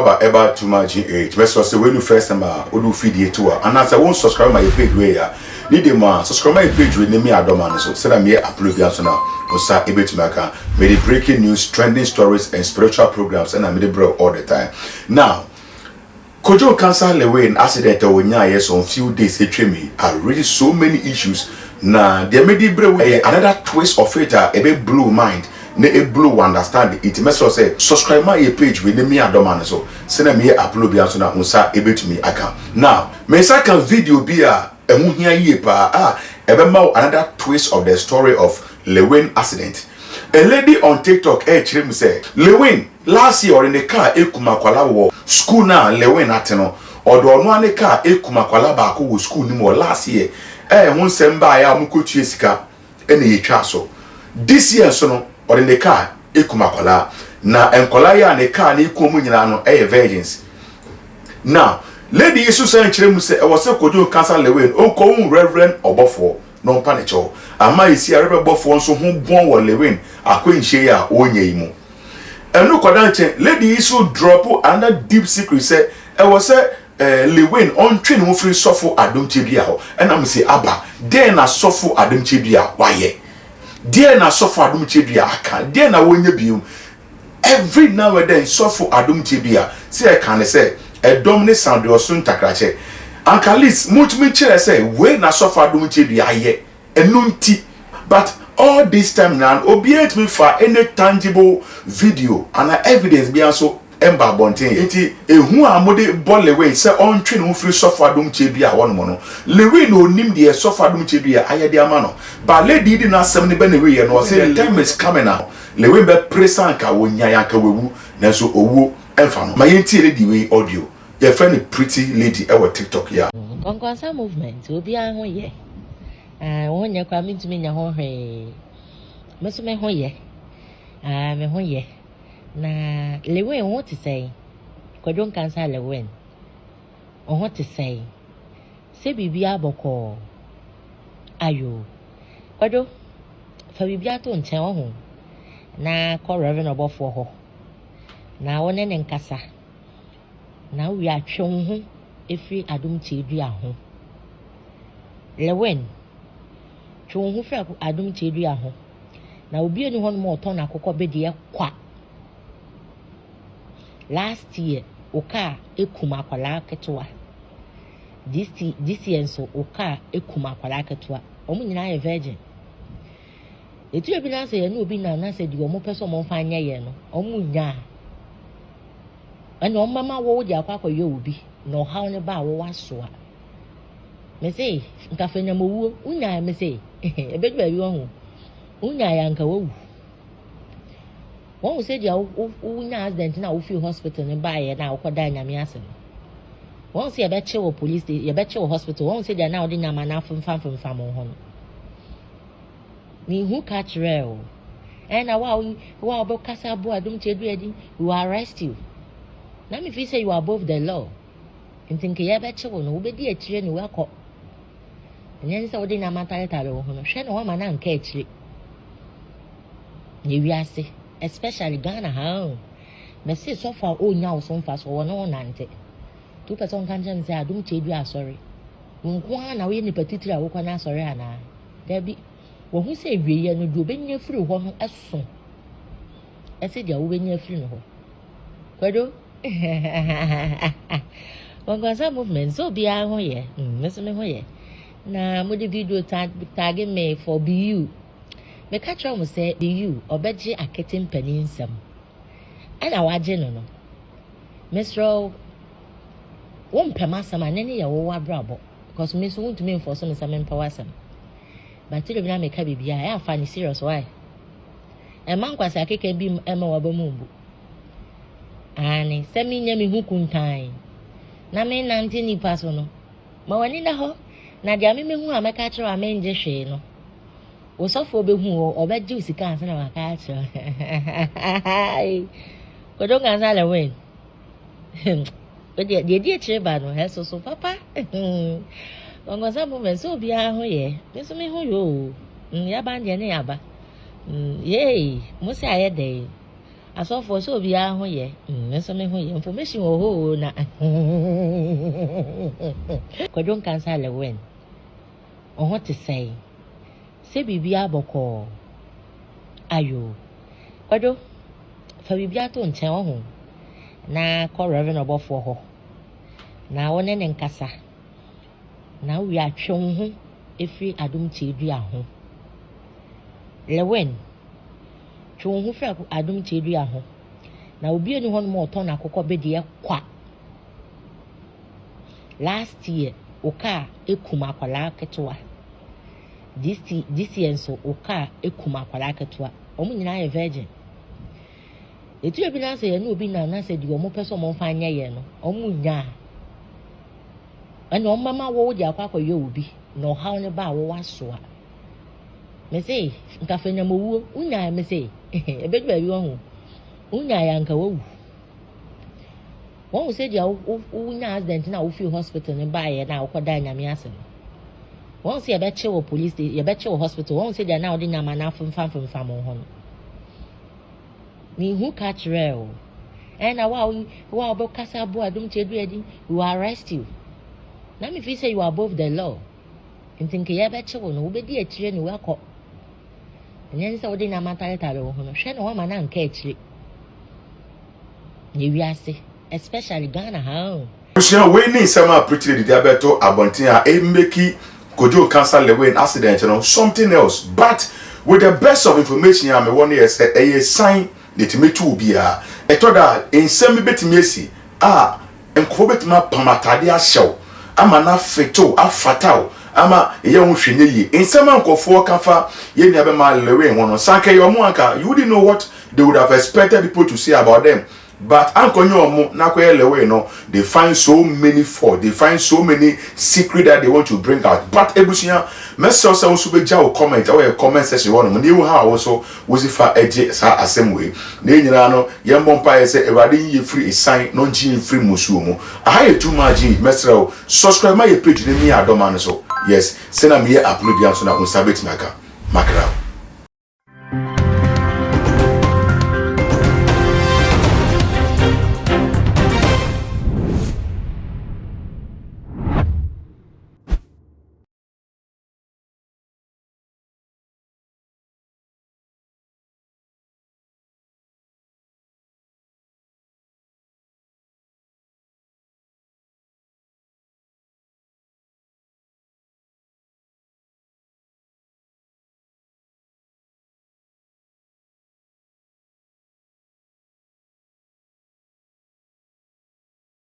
Baba Eba to my GH. Best say when you first time we do feed you to and as I won't subscribe my page where need them subscribe my page with me Adom so say I'm here upload ya so now osa ebe to make me the breaking news, trending stories and spiritual programs and I'm the bro all the time. Now Kojo cancer Lilwin accident onya yes on few days me are really so many issues. Na there may be another twist of it a blue mind. Ne a blue understand it must say subscribe my page with me Adom so send me upload ya so na unsa ebe to me aka. Now me second video be a here ye pa another twist of the story of Lilwin accident. A lady on TikTok chrim say Lilwin last year in the car ekumakwala wo school na Lilwin ateno odo no ane car ekumakwala ba ko wo school ni mo last year hun semba ya mukotu sika ene yetwa so this year so no or in the car ekumakwala na enkola ya ne car na ikomu nyina no virgins. Now lady isu say nkyerem say e was Kojo cancer Lilwin onko Reverend Obofour no panicho ama isi arebe Obofour nso hu bon wo Lilwin akwenhye ya onye imu enu koda nche lady isu drop another deep secret say e was Lilwin on train hu free sofo Adom chebia ho enam say aba den na sofo Adom chebia waye den na sofo Adom chebia aka den na wonye bium every now and then sofo Adom chebia say can say Adom ne sound your soon takrache ankalis mutumi chere say we na sofo Adom chebia aye enunti but all this time now obiet me for any tangible video and evidence be also emba bonten enti ehu amode ball Lilwin say on train hu free suffer Adom chebia won mo no Lilwin no nim de suffer Adom chebia aye de ama no but lady di na sem ne be ne we no say the time is coming now Lilwin be present ka wonya yanka wewu na so owu emfa no ma yenti lady we audio your friend pretty lady our TikTok ya Konkonsa movement obi an ho ye wonya kwa mintumi nya ho hwe meso me ho ye me ho ye na Lilwin what to say Kojo cancer Lilwin what to say bibi aboko ayo Kojo fa bibi ato nchen ho na ko Reverend Obofour ho na wone ne nkasa na wi atwe ho efi Adom chedua ho Lilwin twe ho fi Adom chedua ho na obi eni ho no mo to na akokọ bede kwa last year oka ekuma akwala ketwa this year so oka ekuma akwala ketwa omu nyina ye virgin etu ebi na say na obi na say di omo person mo fa anya ye no omu nya ani o mama wo di akwa ye obi no how ne ba wo wasoa me say nka fanya mo wuo unya me say ebedu ayi ho unya ya nka wo won say dia unya accident na wo fi hospital ne ba ye na akoda nyame ase won say ebe che wo police station ebe che wo hospital won say dia na odi nyama na fam ho no ni hu catch real and wow be kasa bo Adom chedua di we will arrest you na me fi say you are above the law ntinke ye be che wo no wo be di akire ni we akọ nyen say odi nyama tare wo ho no hwe no wa ma na nka akire ni wi ase especially Ghana how me say so far onya wo so mfa so wo no nante 2% kan jam say Adom chedua sorry nkwa na we ni patitira wo kwa na sorry ana da bi wo hu say wiye no do benya firi ho no eso ese dia wo benya firi no ho Kojo Konkonsa movement so bia ho ye meso me ho ye na mo de video tag me for BU me catch am say BU obeje aketin paninsam ana waje no mesro won pema sama nene ye wo wabrabo because me so want to me for some some power sam but tell me na me ka bibia ya fa ni serious why e man kwasa akeke bi ema wabamumbu ani semi nya me hukuntan na me nante ni paso no ma wani na ho na dia me hu ameka kire wa me nje hwe no wo sofo be hu obeji usika ansa na maka kire Kojo cancer Lilwin de kire ba no he so papa Konkonsa movement so bia ho ye meso me ho yo ya ba ndie ne ya ba yey mo se aye dey asofo so bia ho ye nso me ho ye information ho na kwadon cancer Lilwin oho te sei se bibia boko ayo kwado fa bibia to nchen ho na ko Reverend Obofour ho na wone ne nkasa na wi atwe ho efi Adom KíII3d ho Lilwin twe ho fra Adom KíII3d ho na obi eni ho no mo to na akokọ bedi kwa last year oka ekuma akwala ketewa this year so oka ekuma akwala ketewa omu nyina ye virgin etu ebi na say na obi na say di omo person mo fa anya ye no omu nya ani o mama wo di akwa ye obi no how ne ba wo waso a me say nka fanya mo wuo unya me say ebedu ayi ho unya ya nka wo won say dia unya accident na wo fi hospital ne ba ye na akoda nyame ase won say ebe che wo police ye be che wo hospital won say dia na odi nyama na fam ho no me who catch real and wow be kasa bo Adom KíII3d we will arrest you na me feel say you are above the law ntinke ye be che wo no wo be di akire ni we akọ nyen say odi nyama tare wo ho no hwe no wa ma na nka akire ye wi ase especially Ghana how Bushia we ni sama preach the diabeto abontin a emeki kojo cancer Lilwin accident you know something else but with the best of information I me one year say a sign that me to be a etoda ensem betimi esi enko betima pamatade a hyew ama na feto afatao ama ye ho hwenye yi ensem ankofo kafa ye ni abema Lilwin wono sanka yo mo anka you wouldn't know what they would have expected people to say about them. But Ankonyo Omo Nakoye Lilwin no, they find so many fault, they find so many secret that they want to bring out. But Ebusia, message also be jaw comment or a comment section one. You how also was if I edge sa same way. Ne nyina no yem bompa say Ewade ye free sign non gene free musumo. I too much message subscribe my page ne me Adom so. Yes, send me upload ya so na unsabet maka. Makra.